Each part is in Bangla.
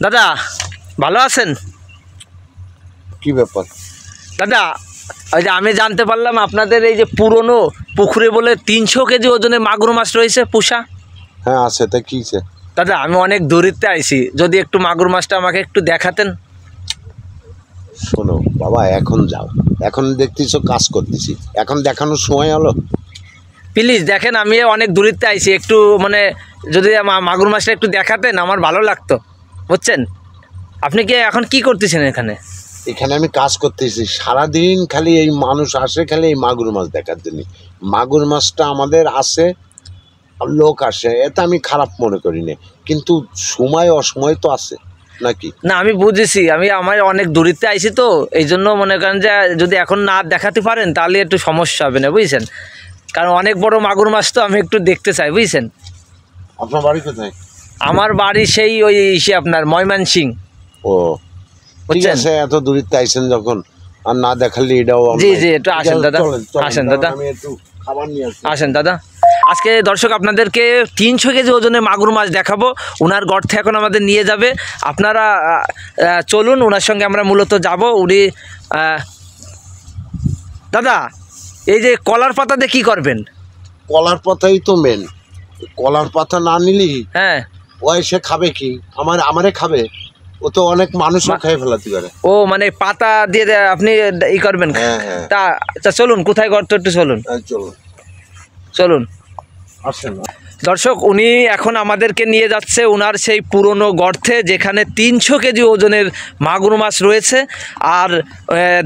দাদা ভালো আছেন? কি ব্যাপার দাদা, ওই যে আমি জানতে পারলাম আপনাদের এই যে পুরনো পুকুরে বলে 300 কেজি ওজনের মাগুর মাছ রয়েছে পুষা। হ্যাঁ আছে, তা কি হয়েছে? দাদা আমি অনেক দূরিতে আইছি, যদি একটু মাগুর মাছটা আমাকে একটু দেখাতেন। শোনো বাবা, এখন যাও, এখন দেখতেছো কাজ করতেছি, এখন দেখানোর সময় হলো? প্লিজ দেখেন, আমি অনেক দূরিতে আইছি, একটু মানে যদি মাগুর মাছটা একটু দেখাতেন আমার ভালো লাগতো, বুঝছেন? আপনি কি এখন কি করতেছেন এখানে? এখানে আমি কাজ করতেছি সারাদিন, খালি এই মানুষ আসে খালি এই মাগুর মাছ দেখার জন্য। মাগুর মাছটা আমাদের আসে, লোক আসে, এটা আমি খারাপ মনে করি না, কিন্তু সময় অসময় তো আছে নাকি? না আমি বুঝেছি, আমার অনেক দূরিতে আইছি তো এই জন্য মনে করেন যে যদি এখন না দেখাতে পারেন তাহলে একটু সমস্যা হবে না, বুঝছেন? কারণ অনেক বড় মাগুর মাছ তো আমি একটু দেখতে চাই, বুঝছেন? আপনার বাড়ি কোথায়? আমার বাড়ি সেই ওই আপনার ময়মনসিং। ও ঠিক আছে, এত দূরিতে আইছেন যখন, আর না দেখালে এটাও জি জি, একটু আসেন দাদা, আসেন দাদা, আমি একটু খাবার নিয়ে আসি। আসেন দাদা। আজকে দর্শক আপনাদেরকে 300 কেজি ওজনের মাগুর মাছ দেখাবো, ওনার গর্তে এখন আমাদের নিয়ে যাবে। আপনারা চলুন, ওনার সঙ্গে আমরা মূলত যাব। উনি দাদা এই যে কলার পাতা দিয়ে কী করবেন? কলার পাতাই তো মেন, কলার পাতা না নিলি হ্যাঁ, ও এসে খাবে কি? আমারে খাবে? ও তো অনেক মানুষও খেয়ে ফেলাতে পারে। ও মানে পাতা দিয়ে আপনি ই করবেন? হ্যাঁ হ্যাঁ। তা চলুন, কোথায় গর্ত একটু চলুন, চলুন চলুন। আসেন। দর্শক উনি এখন আমাদেরকে নিয়ে যাচ্ছে ওনার সেই পুরনো গর্তে, যেখানে 300 কেজি ওজনের মাগুর মাছ রয়েছে। আর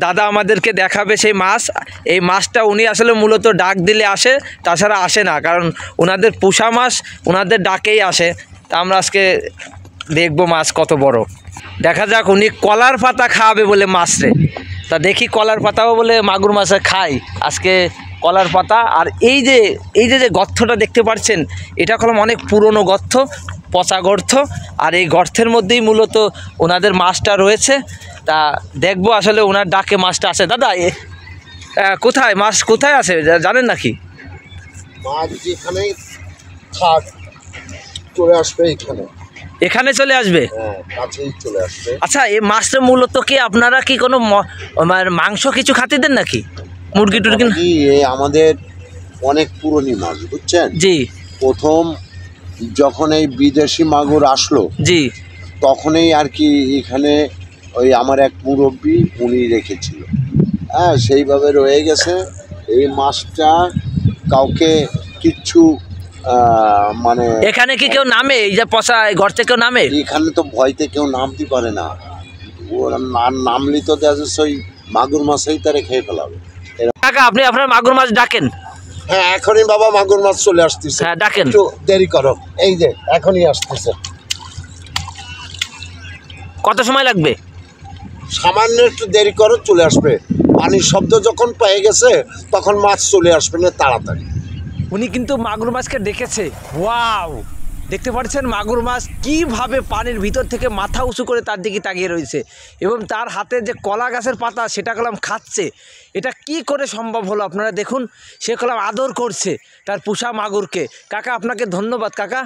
দাদা আমাদেরকে দেখাবে সেই মাছ। এই মাছটা উনি আসলে মূলত ডাক দিলে আসে, তাছাড়া আসে না, কারণ ওনাদের পুষা মাছ ওনাদের ডাকেই আসে। তা আমরা আজকে দেখবো মাছ কত বড়। দেখা যাক, উনি কলার পাতা খাওয়াবে বলে মাছরে। তা দেখি কলার পাতাও বলে মাগুর মাছে খাই আজকে, কলার পাতা। আর এই যে গর্তটা দেখতে পাচ্ছেন, এটা হলাম অনেক পুরনো গর্ত, পচা গর্ত। আর এই গর্তের মধ্যেই মূলত ওনাদের মাছটা রয়েছে। তা দেখবো আসলে ওনার ডাকে মাছটা আছে। দাদা কোথায় মাছ কোথায় আছে জানেন নাকি? মাছ যেখানে থাক চলে আসবে এখানে, এখানে চলে আসবে? হ্যাঁ কাছেই চলে আসবে। আচ্ছা, এই মাছটা মূলত কি আপনারা কি কোনো মাংস কিছু খাতে দেন নাকি, মুরগি টুরগি? আমাদের অনেক পুরনো মাছ, বুঝছেন? জি। প্রথম যখন এই বিদেশি মাগুর আসলো, জি, তখনই আর কি এখানে ওই আমার এক মুরব্বী উনি রেখেছিল, হ্যাঁ সেইভাবে রয়ে গেছে। এই মাছটা কাউকে কিচ্ছু মানে এখানে কি কেউ নামে? এই যে পচা গর্তে কেউ নামে? এখানে তো ভয়তে কেউ নামতে পারে না, ওরা নামলি তো দেখা যাচ্ছে ওই মাগুর মাছই তারা খেয়ে ফেলাবে। কাকা আপনি আপনার মাগুর মাছ ডাকেন। হ্যাঁ এখনই বাবা মাগুর মাছ চলে আসতেছে। হ্যাঁ ডাকেন, একটু দেরি করো, এই যে এখনই আসতেছে। কত সময় লাগবে? সামান্য একটু দেরি করো, চলে আসবে। পানির শব্দ যখন পেয়ে গেছে তখন মাছ চলে আসবে না তাড়াতাড়ি। উনি কিন্তু মাগুর মাছকে ডেকেছে। ওয়াও, দেখতে পাচ্ছেন মাগুর মাছ কীভাবে পানির ভিতর থেকে মাথা উঁচু করে তার দিকে তাকিয়ে রয়েছে, এবং তার হাতে যে কলা গাছের পাতা সেটা কলাম খাচ্ছে। এটা কি করে সম্ভব হলো আপনারা দেখুন, সে কলাম আদর করছে তার পুষা মাগুরকে। কাকা আপনাকে ধন্যবাদ কাকা।